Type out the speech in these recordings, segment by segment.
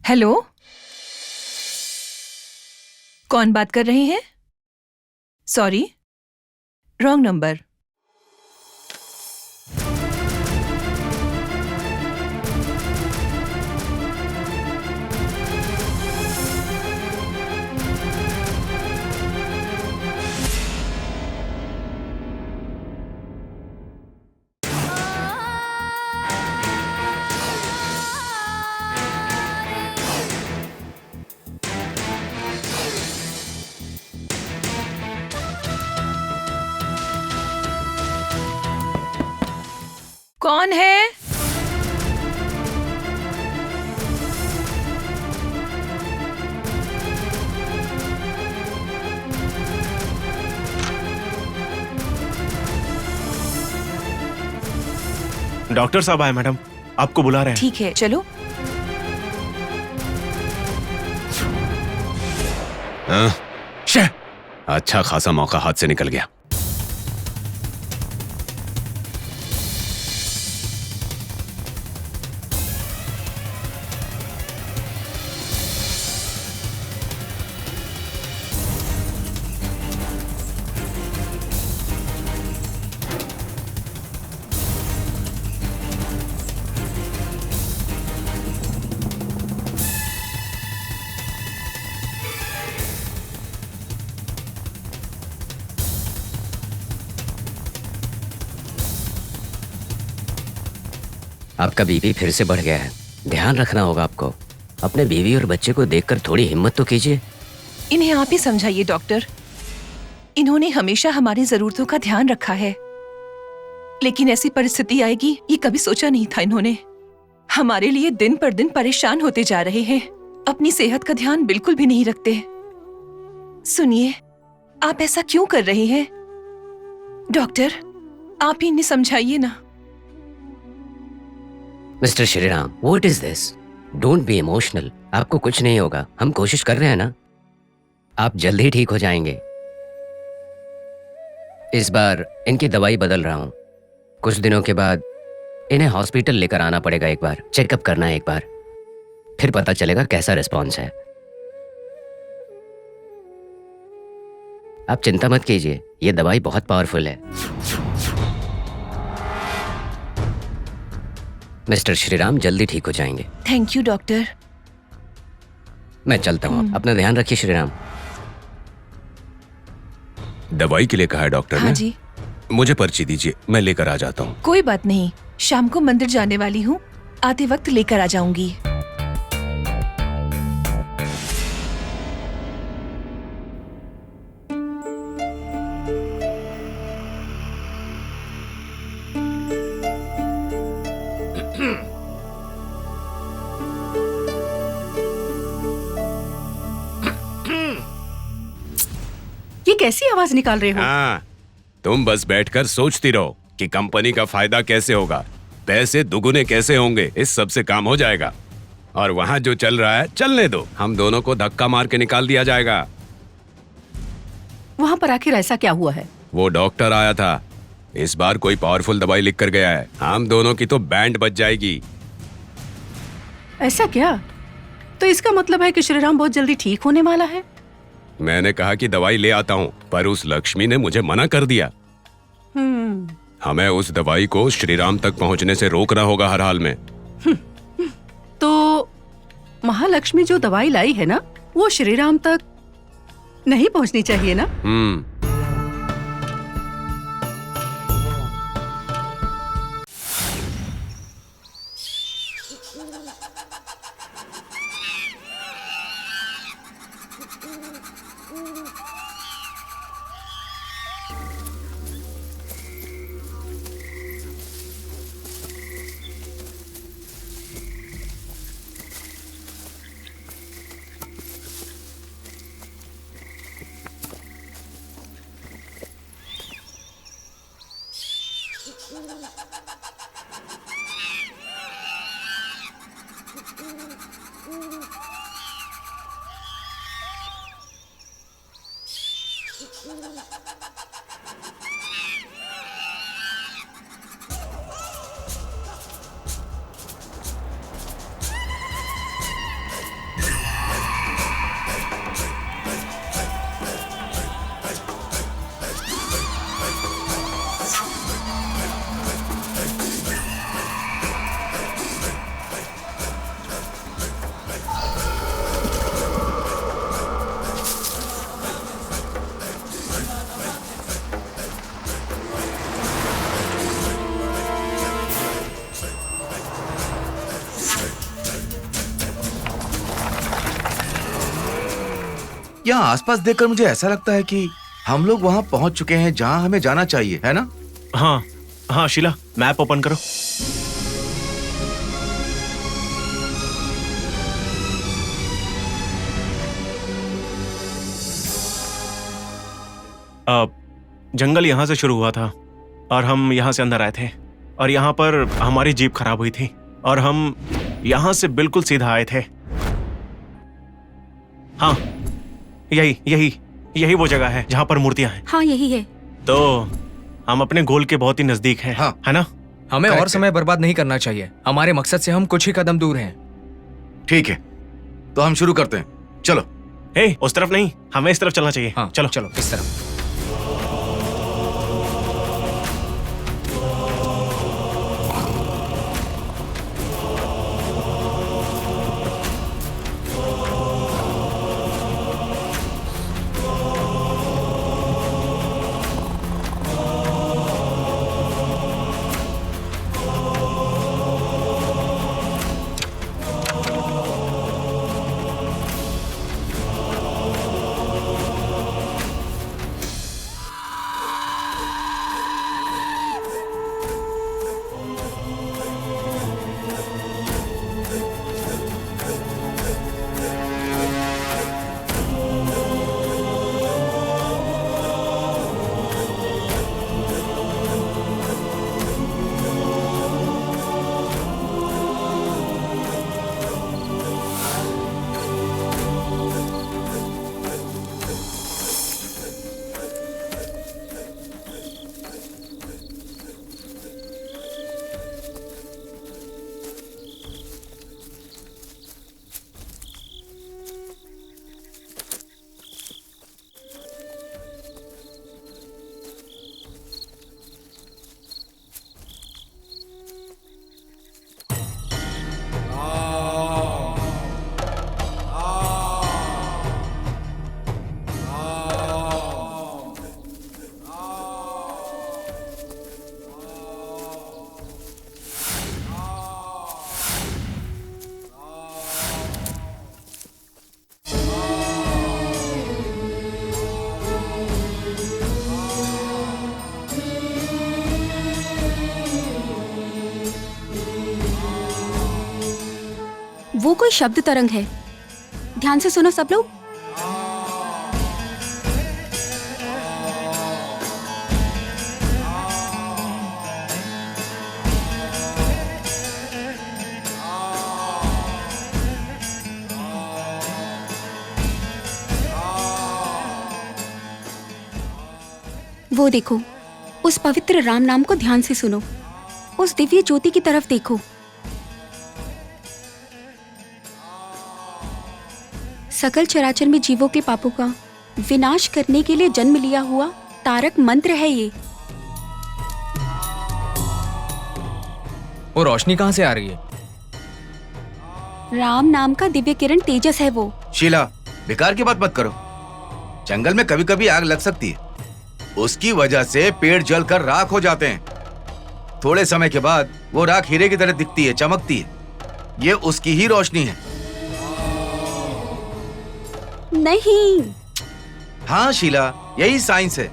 Hello, कौन बात कर रहे हैं? Sorry, wrong number. कौन है? डॉक्टर साहब आए मैडम, आपको बुला रहे हैं। ठीक है, चलो। अच्छा खासा मौका हाथ से निकल गया। आपका बीपी फिर से बढ़ गया है, ध्यान रखना होगा आपको। अपने बीवी और बच्चे को देखकर थोड़ी हिम्मत तो कीजिए। इन्हें आप ही समझाइए डॉक्टर। इन्होंने हमेशा हमारी जरूरतों का ध्यान रखा है, लेकिन ऐसी परिस्थिति आएगी ये कभी सोचा नहीं था इन्होंने। हमारे लिए दिन पर दिन परेशान होते जा रहे हैं, अपनी सेहत का ध्यान बिल्कुल भी नहीं रखते। सुनिए, आप ऐसा क्यों कर रहे हैं? डॉक्टर, आप ही इन्हें समझाइए ना। Mister Shriram, what is this? Don't be emotional. आपको कुछ नहीं होगा, हम कोशिश कर रहे हैं ना। आप जल्द ही ठीक हो जाएंगे। इस बार इनकी दवाई बदल रहा हूं। कुछ दिनों के बाद इन्हें हॉस्पिटल लेकर आना पड़ेगा, एक बार चेकअप करना है एक बार, फिर पता चलेगा कैसा रिस्पॉन्स है। आप चिंता मत कीजिए, ये दवाई बहुत पावरफुल है। मिस्टर श्रीराम जल्दी ठीक हो जाएंगे। Thank you doctor. मैं चलता हूँ, अपना ध्यान रखिए श्रीराम। दवाई के लिए कहा है डॉक्टर हाँ ने? जी। मुझे पर्ची दीजिए, मैं लेकर आ जाता हूँ। कोई बात नहीं, शाम को मंदिर जाने वाली हूँ, आते वक्त लेकर आ जाऊंगी। ये कैसी आवाज निकाल रहे हो? हाँ, तुम बस बैठकर सोचती रहो कि कंपनी का फायदा कैसे होगा, पैसे दुगुने कैसे होंगे, इस सब से काम हो जाएगा। और वहाँ जो चल रहा है चलने दो, हम दोनों को धक्का मार के निकाल दिया जाएगा। वहाँ पर आखिर ऐसा क्या हुआ है? वो डॉक्टर आया था, इस बार कोई पावरफुल दवाई लिख कर गया है, हम दोनों की तो बैंड बज जाएगी। ऐसा क्या? तो इसका मतलब है कि श्रीराम बहुत जल्दी ठीक होने वाला है? मैंने कहा कि दवाई ले आता हूँ, पर उस लक्ष्मी ने मुझे मना कर दिया। हमें उस दवाई को श्रीराम तक पहुँचने से रोकना होगा हर हाल में। तो महालक्ष्मी जो दवाई लाई है ना, वो श्रीराम तक नहीं पहुंचनी चाहिए ना? यहाँ आसपास देखकर मुझे ऐसा लगता है कि हम लोग वहाँ पहुँच चुके हैं जहाँ हमें जाना चाहिए, है ना? हाँ हाँ शीला, मैप ओपन करो। जंगल यहाँ से शुरू हुआ था और हम यहाँ से अंदर आए थे और यहाँ पर हमारी जीप खराब हुई थी और हम यहाँ से बिल्कुल सीधा आए थे। हाँ, यही वो जगह है जहाँ पर मूर्तियां हैं। हाँ यही है। तो हम अपने गोल के बहुत ही नजदीक हैं, हाँ। है ना? हमें और समय बर्बाद नहीं करना चाहिए। हमारे मकसद से हम कुछ ही कदम दूर हैं। ठीक है, तो हम शुरू करते हैं। चलो। उस तरफ नहीं, हमें इस तरफ चलना चाहिए। हाँ चलो चलो इस तरफ। वो कोई शब्द तरंग है। ध्यान से सुनो सब लोग। वो देखो, उस पवित्र राम नाम को ध्यान से सुनो। उस दिव्य ज्योति की तरफ देखो। सकल चराचर में जीवों के पापों का विनाश करने के लिए जन्म लिया हुआ तारक मंत्र है ये। वो रोशनी कहाँ से आ रही है? राम नाम का दिव्य किरण तेजस है वो। शीला, बेकार की बात मत करो। जंगल में कभी कभी आग लग सकती है, उसकी वजह से पेड़ जलकर राख हो जाते हैं। थोड़े समय के बाद वो राख हीरे की तरह दिखती है, चमकती है। ये उसकी ही रोशनी है। नहीं। हाँ शीला, यही साइंस है।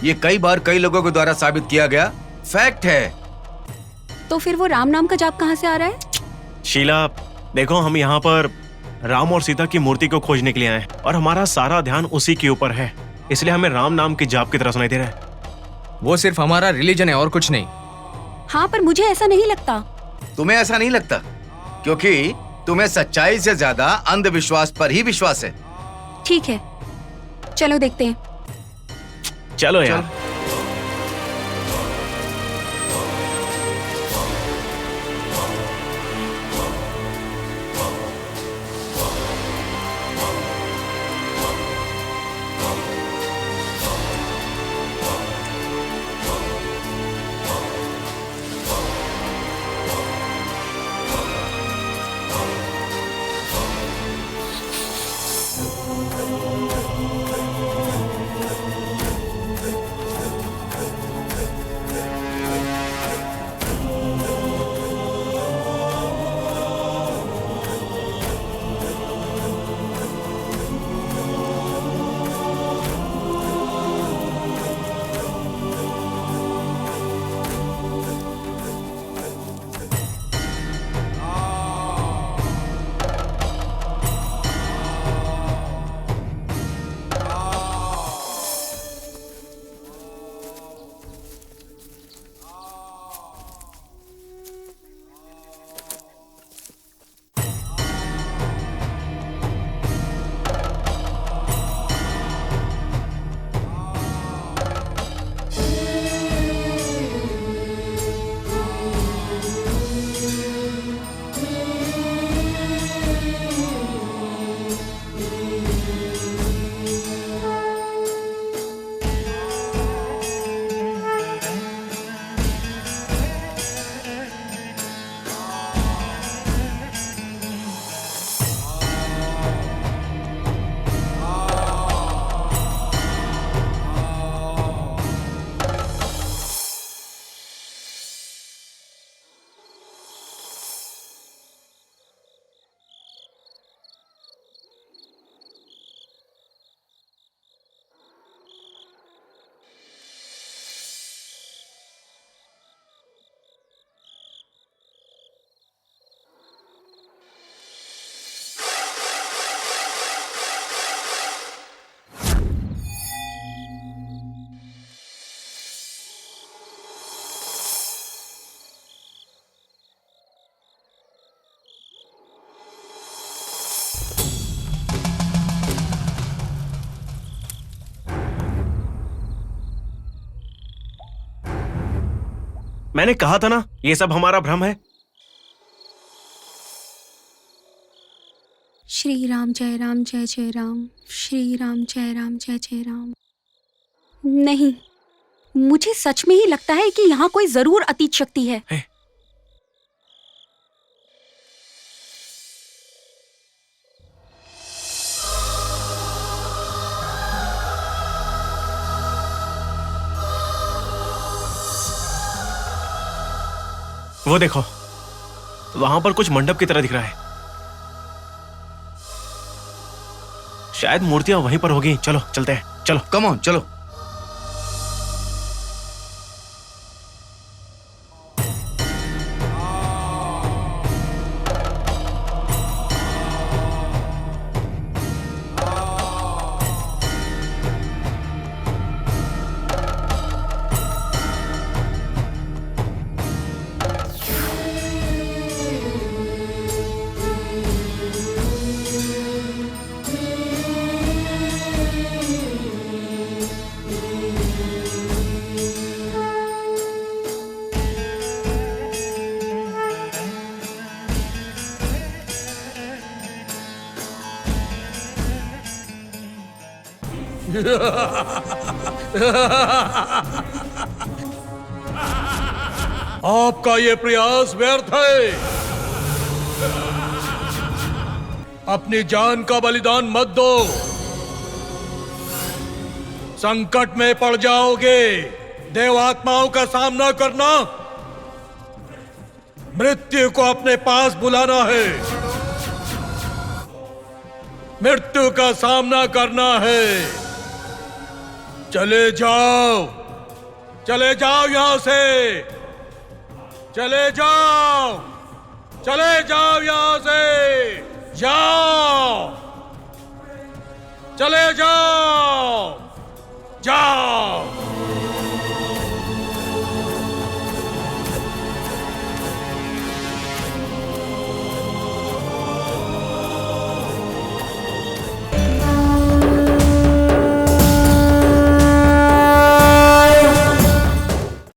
ये कई बार कई लोगों के द्वारा साबित किया गया फैक्ट है। तो फिर वो राम नाम का जाप कहाँ से आ रहा है? शीला देखो, हम यहाँ पर राम और सीता की मूर्ति को खोजने के लिए आए हैं और हमारा सारा ध्यान उसी के ऊपर है, इसलिए हमें राम नाम की जाप की तरह सुनाई दे रहा है। वो सिर्फ हमारा रिलीजन है और कुछ नहीं। हाँ, पर मुझे ऐसा नहीं लगता। तुम्हें ऐसा नहीं लगता क्योंकि तुम्हें सच्चाई से ज्यादा अंधविश्वास पर ही विश्वास है। ठीक है, चलो देखते हैं। चलो यार। मैंने कहा था ना, ये सब हमारा भ्रम है। श्री राम जय राम जय जय राम, श्री राम जय राम जय जय राम। नहीं, मुझे सच में ही लगता है कि यहाँ कोई जरूर अतीत शक्ति है। वो देखो, वहां पर कुछ मंडप की तरह दिख रहा है। शायद मूर्तियां वहीं पर होगी। चलो चलते हैं, चलो। कम ऑन, चलो। आपका ये प्रयास व्यर्थ है। अपनी जान का बलिदान मत दो, संकट में पड़ जाओगे। देवात्माओं का सामना करना, मृत्यु को अपने पास बुलाना है। मृत्यु का सामना करना है। चले जाओ, चले जाओ यहां से, चले जाओ, चले जाओ यहां से, जाओ, चले जाओ, जाओ।